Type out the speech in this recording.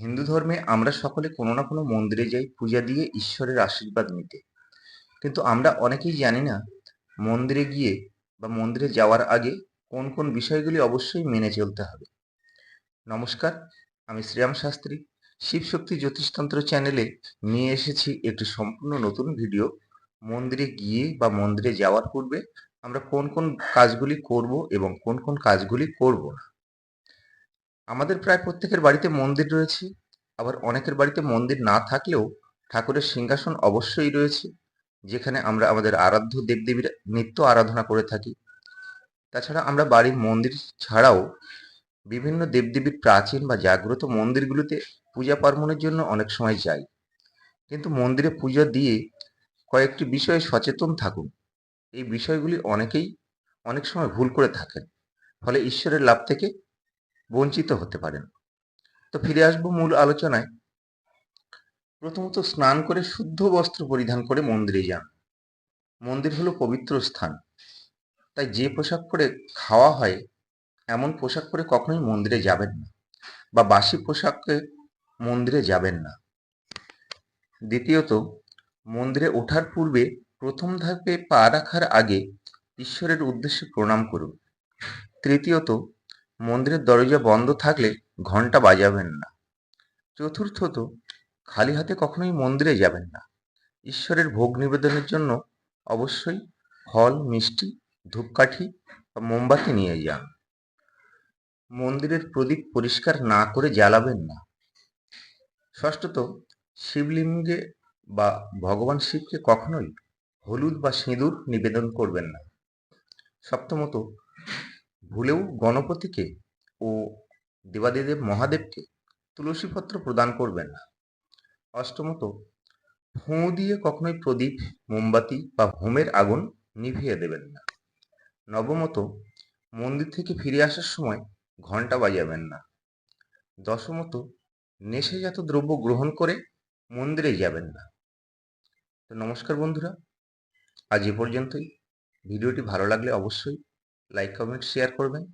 হিন্দু ধর্মে আমরা সকলে কোনো না কোনো মন্দিরে যাই পূজা দিয়ে ঈশ্বরের আশীর্বাদ নিতে। কিন্তু আমরা অনেকেই জানি না মন্দিরে গিয়ে বা মন্দিরে যাওয়ার আগে কোন কোন বিষয়গুলি অবশ্যই মেনে চলতে হবে। নমস্কার, আমি শ্রীরাম শাস্ত্রী। শিবশক্তি জ্যোতিষতন্ত্র চ্যানেলে নিয়ে এসেছি একটি সম্পূর্ণ নতুন ভিডিও। মন্দিরে গিয়ে বা মন্দিরে যাওয়ার পূর্বে আমরা কোন কোন কাজগুলি করব এবং কোন কোন কাজগুলি করব না। আমাদের প্রায় প্রত্যেকের বাড়িতে মন্দির রয়েছে, আবার অনেকের বাড়িতে মন্দির না থাকলেও ঠাকুরের সিংহাসন অবশ্যই রয়েছে, যেখানে আমরা আমাদের আরাধ্য দেবদেবীর নিত্য আরাধনা করে থাকি। তাছাড়া আমরা বাড়ির মন্দির ছাড়াও বিভিন্ন দেবদেবীর প্রাচীন বা জাগ্রত মন্দিরগুলোতে পূজা পার্বণের জন্য অনেক সময় যাই। কিন্তু মন্দিরে পূজা দিয়ে কয়েকটি বিষয়ে সচেতন থাকুন। এই বিষয়গুলি অনেকেই অনেক সময় ভুল করে থাকেন, ফলে ঈশ্বরের লাভ থেকে বঞ্চিত হতে পারেন। তো ফিরে আসবো মূল আলোচনায়। প্রথমত, স্নান করে শুদ্ধ বস্ত্র পরিধান করে মন্দিরে যান। মন্দির হলো পবিত্র স্থান, তাই যে পোশাক পরে খাওয়া হয় এমন পোশাক পরে কখনোই মন্দিরে যাবেন না, বা বাসি পোশাকে মন্দিরে যাবেন না। দ্বিতীয়ত, মন্দিরে ওঠার পূর্বে প্রথম ধাপে পা রাখার আগে ঈশ্বরের উদ্দেশ্যে প্রণাম করুন। তৃতীয়ত, মন্দিরের দরজা বন্ধ থাকলে ঘন্টা বাজাবেন না। চতুর্থত, খালি হাতে কখনোই মন্দিরে যাবেন না। ঈশ্বরের ভোগ নিবেদনের জন্য অবশ্যই ফল, মিষ্টি, ধূপকাঠি বা মোমবাতি নিয়ে যান। মন্দিরের প্রদীপ পরিষ্কার না করে জ্বালাবেন না। ষষ্ঠত, শিবলিঙ্গে বা ভগবান শিবকে কখনোই হলুদ বা সিঁদুর নিবেদন করবেন না। সপ্তমত, ভুলেও গণপতিকে ও দেবাদিদেব মহাদেবকে তুলসীপত্র প্রদান করবেন না। অষ্টমত, ফোঁ দিয়ে কখনোই প্রদীপ, মোমবাতি বা হোমের আগুন নিভিয়ে দেবেন না। নবমত, মন্দির থেকে ফিরে আসার সময় ঘন্টা বাজাবেন না। দশমত, নেশাজাত দ্রব্য গ্রহণ করে মন্দিরে যাবেন না। তো নমস্কার বন্ধুরা, আজ এ পর্যন্তই। ভিডিওটি ভালো লাগলে অবশ্যই লাইক, কমেন্ট, শেয়ার করবেন।